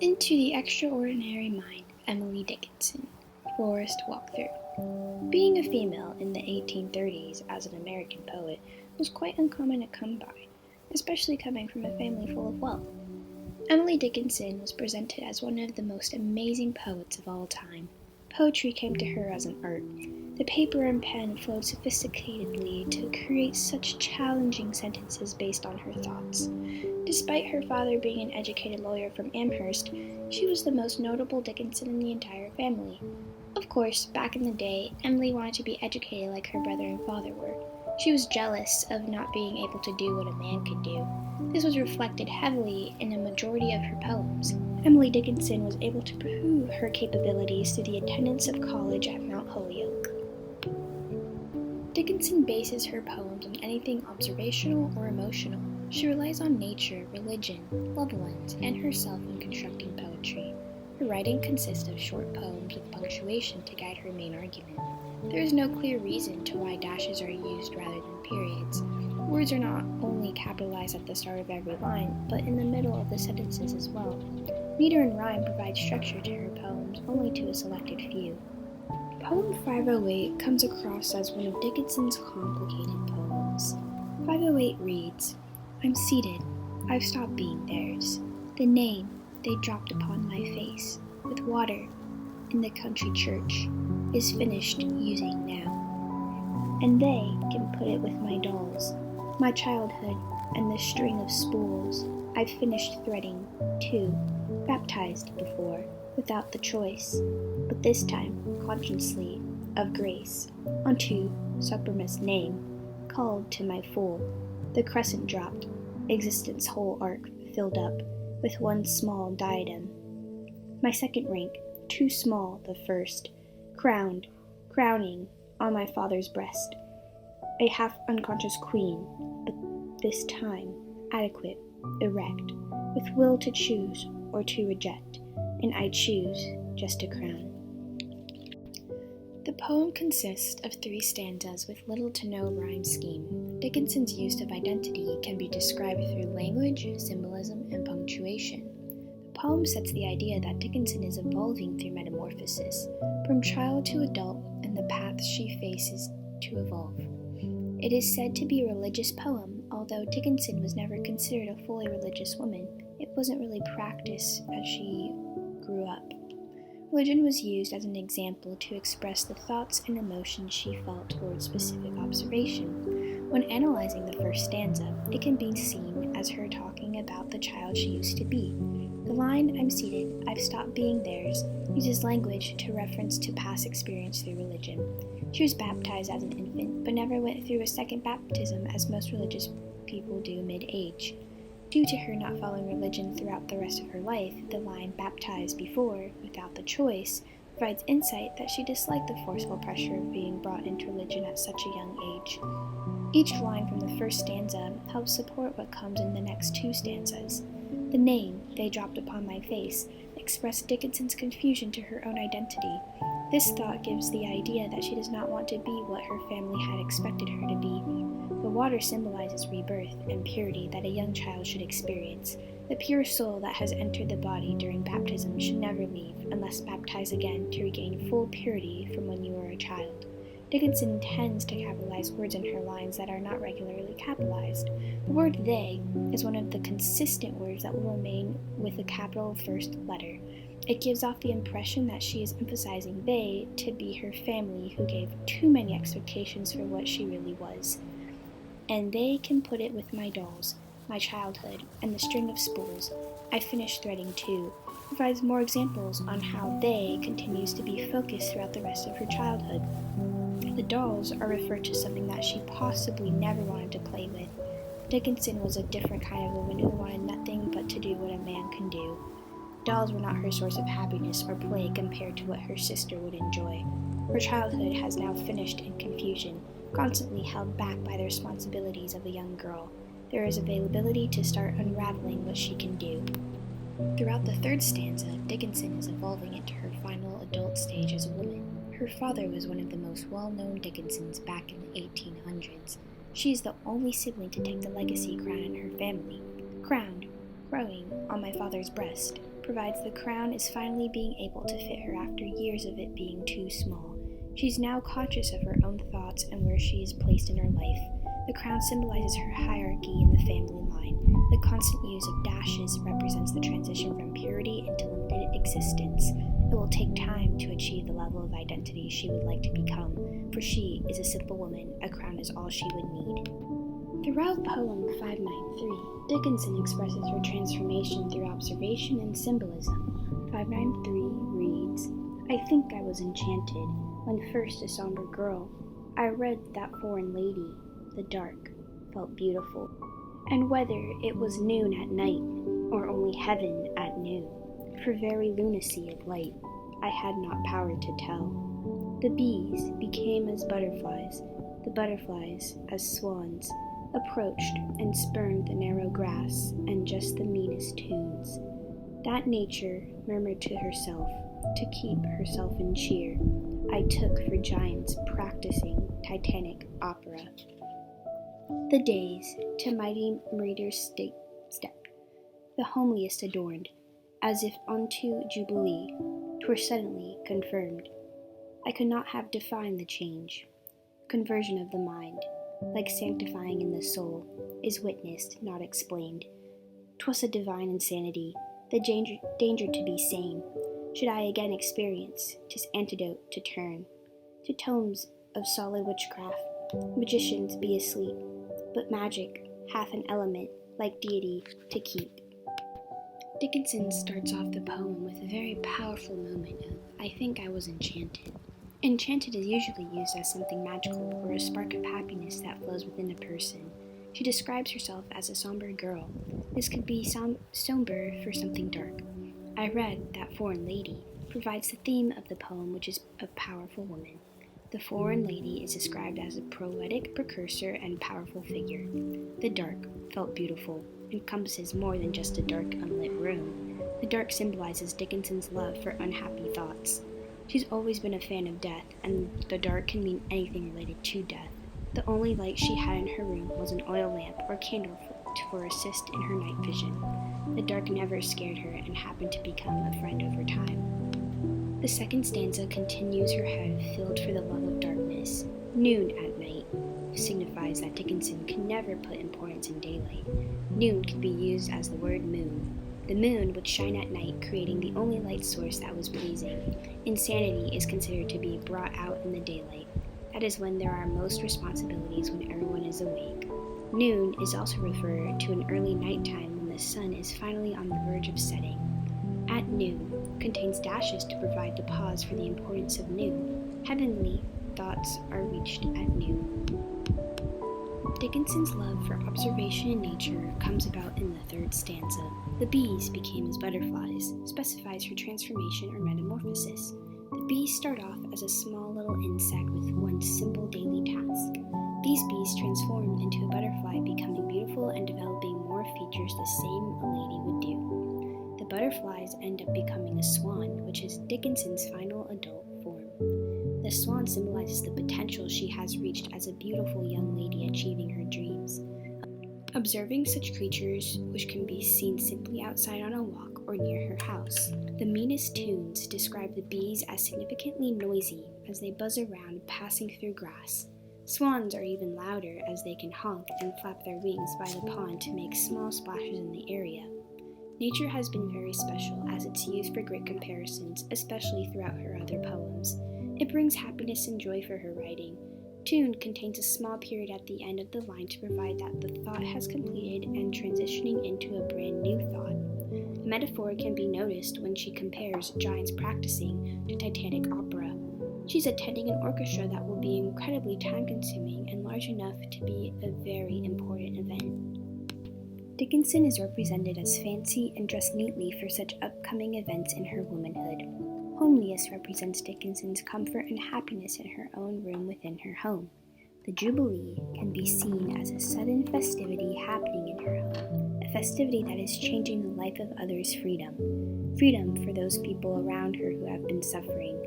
Into the Extraordinary Mind, Emily Dickinson. Forest Walkthrough. Being a female in the 1830s as an American poet was quite uncommon to come by, especially coming from a family full of wealth. Emily Dickinson was presented as one of the most amazing poets of all time. Poetry came to her as an art. The paper and pen flowed sophisticatedly to create such challenging sentences based on her thoughts. Despite her father being an educated lawyer from Amherst, she was the most notable Dickinson in the entire family. Of course, back in the day, Emily wanted to be educated like her brother and father were. She was jealous of not being able to do what a man could do. This was reflected heavily in a majority of her poems. Emily Dickinson was able to prove her capabilities through the attendance of college at Mount Holyoke. Dickinson bases her poems on anything observational or emotional. She relies on nature, religion, loved ones, and herself in constructing poetry. Her writing consists of short poems with punctuation to guide her main argument. There is no clear reason to why dashes are used rather than periods. Words are not only capitalized at the start of every line, but in the middle of the sentences as well. Meter and rhyme provide structure to her poems only to a selected few. Poem 508 comes across as one of Dickinson's complicated poems. 508 reads, I'm seated, I've stopped being theirs. The name they dropped upon my face, with water in the country church, is finished using now. And they can put it with my dolls, my childhood, and the string of spools I've finished threading, too, baptized before, without the choice, but this time, consciously, of grace, unto Suprema's name, called to my full, the crescent dropped, existence' whole arc filled up, with one small diadem. My second rank, too small the first, crowning on my father's breast, a half-unconscious queen, but this time adequate, erect, with will to choose or to reject, and I choose just to crown. The poem consists of 3 stanzas with little to no rhyme scheme. Dickinson's use of identity can be described through language, symbolism, and punctuation. The poem sets the idea that Dickinson is evolving through metamorphosis, from child to adult, and the paths she faces to evolve. It is said to be a religious poem, although Dickinson was never considered a fully religious woman. It wasn't really practiced as she grew up. Religion was used as an example to express the thoughts and emotions she felt towards specific observation. When analyzing the first stanza, it can be seen as her talking about the child she used to be. The line, I'm seated, I've stopped being theirs, uses language to reference to past experience through religion. She was baptized as an infant, but never went through a second baptism as most religious people do mid-age. Due to her not following religion throughout the rest of her life, the line baptized before, without the choice, provides insight that she disliked the forceful pressure of being brought into religion at such a young age. Each line from the first stanza helps support what comes in the next 2 stanzas. The name they dropped upon my face expressed Dickinson's confusion to her own identity. This thought gives the idea that she does not want to be what her family had expected her to be. The water symbolizes rebirth and purity that a young child should experience. The pure soul that has entered the body during baptism should never leave unless baptized again to regain full purity from when you were a child. Dickinson tends to capitalize words in her lines that are not regularly capitalized. The word they is one of the consistent words that will remain with a capital first letter. It gives off the impression that she is emphasizing they to be her family who gave too many expectations for what she really was. And they can put it with my dolls, my childhood, and the string of spools I finished threading too, provides more examples on how they continues to be focused throughout the rest of her childhood. The dolls are referred to something that she possibly never wanted to play with. Dickinson was a different kind of woman who wanted nothing but to do what a man can do. Dolls were not her source of happiness or play compared to what her sister would enjoy. Her childhood has now finished in confusion, constantly held back by the responsibilities of a young girl. There is availability to start unraveling what she can do. Throughout the 3rd stanza, Dickinson is evolving into her final adult stage as a woman. Her father was one of the most well-known Dickinsons back in the 1800s. She is the only sibling to take the legacy crown in her family. Crowned, growing on my father's breast, provides the crown is finally being able to fit her after years of it being too small. She's now conscious of her own thoughts and where she is placed in her life. The crown symbolizes her hierarchy in the family line. The constant use of dashes represents the transition from purity into limited existence. It will take time to achieve the level of identity she would like to become, for she is a simple woman. A crown is all she would need. Throughout poem 593, Dickinson expresses her transformation through observation and symbolism. 593 reads, I think I was enchanted when first a somber girl I read that foreign lady, the dark, felt beautiful. And whether it was noon at night or only heaven at noon, for very lunacy of light, I had not power to tell. The bees became as butterflies, the butterflies as swans, approached and spurned the narrow grass and just the meanest tunes. That nature murmured to herself, to keep herself in cheer, I took for giants practicing Titanic opera. The days to mighty readers stepped, the homeliest adorned, as if unto jubilee, 'twere suddenly confirmed. I could not have defined the change. Conversion of the mind, like sanctifying in the soul, is witnessed, not explained. 'Twas a divine insanity, the danger to be sane. Should I again experience, 'tis antidote to turn to tomes of solid witchcraft. Magicians be asleep, but magic hath an element like deity to keep. Dickinson starts off the poem with a very powerful moment of, I think I was enchanted. Enchanted is usually used as something magical or a spark of happiness that flows within a person. She describes herself as a somber girl. This could be somber for something dark. I read that foreign lady provides the theme of the poem, which is a powerful woman. The foreign lady is described as a poetic precursor and powerful figure. The dark felt beautiful, encompasses more than just a dark, unlit room. The dark symbolizes Dickinson's love for unhappy thoughts. She's always been a fan of death, and the dark can mean anything related to death. The only light she had in her room was an oil lamp or candle for assist in her night vision. The dark never scared her and happened to become a friend over time. The second stanza continues her head filled for the love of darkness. Noon at night signifies that Dickinson could never put importance in daylight. Noon could be used as the word moon. The moon would shine at night, creating the only light source that was pleasing. Insanity is considered to be brought out in the daylight. That is when there are most responsibilities, when everyone is awake. Noon is also referred to an early nighttime when the sun is finally on the verge of setting. At noon contains dashes to provide the pause for the importance of noon. Heavenly thoughts are reached at noon. Dickinson's love for observation in nature comes about in the third stanza. The bees became as butterflies, specifies her transformation or metamorphosis. The bees start off as a small little insect with one simple daily task. These bees transform into a butterfly, becoming beautiful and developing more features the same a lady would do. The butterflies end up becoming a swan, which is Dickinson's final adult form. The swan symbolizes the potential she has reached as a beautiful young lady achieving her dreams. Observing such creatures, which can be seen simply outside on a walk or near her house. The meanest tunes describe the bees as significantly noisy as they buzz around, passing through grass. Swans are even louder as they can honk and flap their wings by the pond to make small splashes in the area. Nature has been very special as it's used for great comparisons, especially throughout her other poems. It brings happiness and joy for her writing. Tune contains a small period at the end of the line to provide that the thought has completed and transitioning into a brand new thought. A metaphor can be noticed when she compares giants practicing to Titanic opera. She's attending an orchestra that will be incredibly time-consuming and large enough to be a very important event. Dickinson is represented as fancy and dressed neatly for such upcoming events in her womanhood. Homeliness represents Dickinson's comfort and happiness in her own room within her home. The Jubilee can be seen as a sudden festivity happening in her home, a festivity that is changing the life of others' freedom. Freedom for those people around her who have been suffering.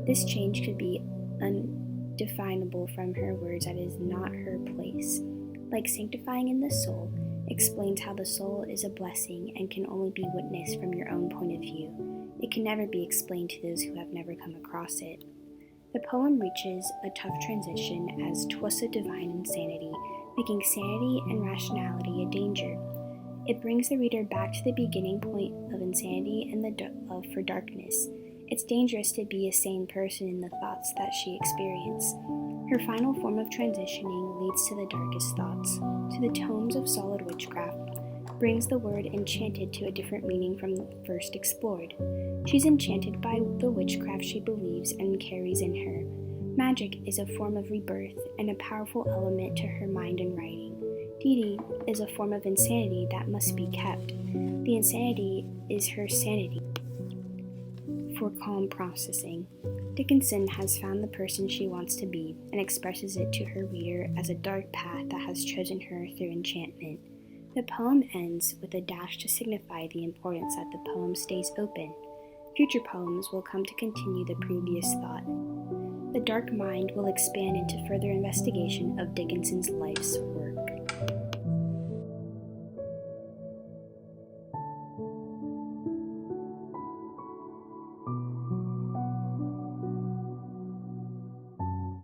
This change could be undefinable from her words that it is not her place. Like sanctifying in the soul, explains how the soul is a blessing and can only be witnessed from your own point of view. It can never be explained to those who have never come across it. The poem reaches a tough transition as 'twas a divine insanity, making sanity and rationality a danger. It brings the reader back to the beginning point of insanity and the love for darkness. It's dangerous to be a sane person in the thoughts that she experienced. Her final form of transitioning leads to the darkest thoughts. To the tomes of solid witchcraft, brings the word enchanted to a different meaning from the first explored. She's enchanted by the witchcraft she believes and carries in her. Magic is a form of rebirth and a powerful element to her mind and writing. Dee is a form of insanity that must be kept. The insanity is her sanity for calm processing. Dickinson has found the person she wants to be and expresses it to her reader as a dark path that has chosen her through enchantment. The poem ends with a dash to signify the importance that the poem stays open. Future poems will come to continue the previous thought. The dark mind will expand into further investigation of Dickinson's life's work.